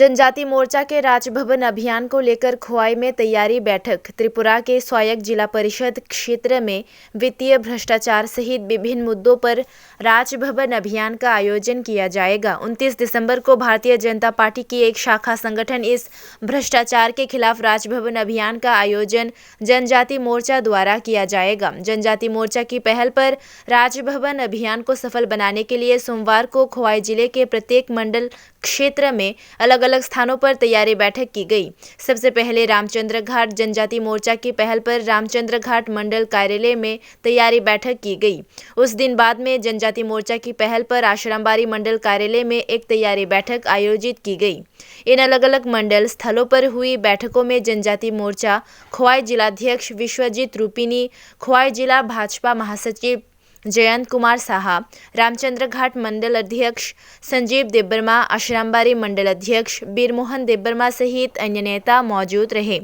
जनजाति मोर्चा के राजभवन अभियान को लेकर खोवाई में तैयारी बैठक। त्रिपुरा के स्वायत्त जिला परिषद क्षेत्र में वित्तीय भ्रष्टाचार सहित विभिन्न मुद्दों पर राजभवन अभियान का आयोजन किया जाएगा। 29 दिसंबर को भारतीय जनता पार्टी की एक शाखा संगठन इस भ्रष्टाचार के खिलाफ राजभवन अभियान का आयोजन जनजाति मोर्चा द्वारा किया जाएगा। जनजाति मोर्चा की पहल पर राजभवन अभियान को सफल बनाने के लिए सोमवार को खोवाई जिले के प्रत्येक मंडल क्षेत्र में अलग अलग स्थानों पर तैयारी बैठक की गई। सबसे पहले रामचंद्र घाट जनजाति मोर्चा की पहल पर रामचंद्र घाट मंडल कार्यालय में तैयारी बैठक की गई। उस दिन बाद में जनजाति मोर्चा की पहल पर आश्रमबाड़ी मंडल कार्यालय में एक तैयारी बैठक आयोजित की गई। इन अलग अलग मंडल स्थलों पर हुई बैठकों में जनजाति मोर्चा खोवाई जिलाध्यक्ष विश्वजीत रूपिनी, खोवाई जिला भाजपा महासचिव जयंत कुमार साहा, रामचंद्र घाट मंडल अध्यक्ष संजीव देबबर्मा, आश्रमबाड़ी मंडल अध्यक्ष बीरमोहन देबबर्मा सहित अन्य नेता मौजूद रहे।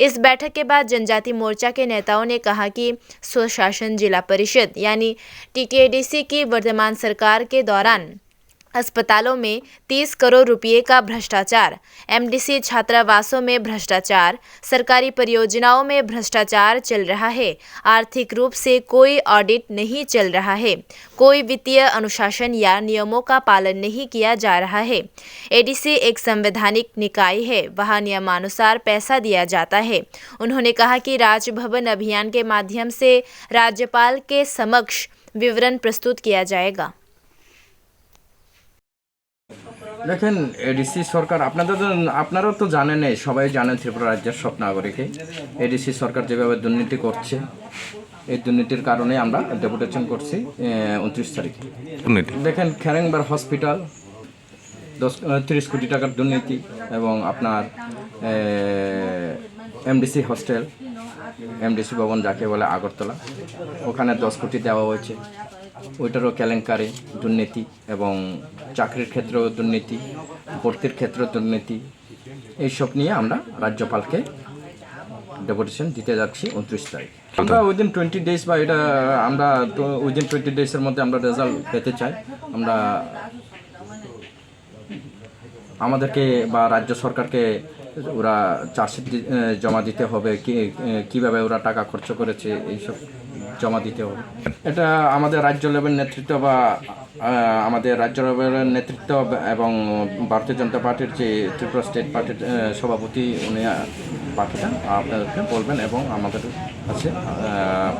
इस बैठक के बाद जनजाति मोर्चा के नेताओं ने कहा कि स्वशासन जिला परिषद यानी टीकेडीसी की वर्तमान सरकार के दौरान अस्पतालों में 30 करोड़ रुपए का भ्रष्टाचार, एमडीसी छात्रावासों में भ्रष्टाचार, सरकारी परियोजनाओं में भ्रष्टाचार चल रहा है। आर्थिक रूप से कोई ऑडिट नहीं चल रहा है, कोई वित्तीय अनुशासन या नियमों का पालन नहीं किया जा रहा है। एडीसी एक संवैधानिक निकाय है, वहाँ नियमानुसार पैसा दिया जाता है। उन्होंने कहा कि राजभवन अभियान के माध्यम से राज्यपाल के समक्ष विवरण प्रस्तुत किया जाएगा। देखें एडीसी सरकार আপনারাও তো জানেন, সবাই জানেন ত্রিপুরা রাজ্যের সব নাগরিকে এডিসি সরকার যেভাবে দুর্নীতি করছে, এই দুর্নীতির কারণে আমরা ডেপুটেশন করছি 29 তারিখে। দেখেন খ্যারেংবার হসপিটাল 30 কোটি টাকার দুর্নীতি এবং আপনার এমডিসি হস্টেল, এমডিসি ভবন যাকে বলে আগরতলা, ওখানে 10 কোটি দেওয়া হয়েছে, ওইটারও কেলেঙ্কারি দুর্নীতি এবং চাকরির ক্ষেত্রেও দুর্নীতি, ভর্তির ক্ষেত্রেও দুর্নীতি, এইসব নিয়ে আমরা রাজ্যপালকে ডেপুটেশন দিতে যাচ্ছি 29 তারিখ। আমরা উইদিন 20 ডেজ বা এটা আমরা তো উইদিন 20 ডেজের মধ্যে আমরা রেজাল্ট পেতে চাই। আমরা আমাদেরকে বা রাজ্য সরকারকে ওরা চার্জশিট জমা দিতে হবে, কীভাবে ওরা টাকা খরচ করেছে এইসব জমা দিতে হবে। এটা আমাদের রাজ্য লেভেল নেতৃত্ব বা আমাদের রাজ্য লেভেলের নেতৃত্ব এবং ভারতীয় জনতা পার্টির যে ত্রিপুরা স্টেট পার্টির সভাপতি উনি পাঠাবেন, আপনাদেরকে বলবেন এবং আমাদের কাছে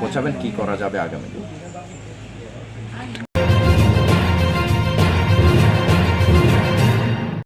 পৌঁছাবেন কী করা যাবে আগামী।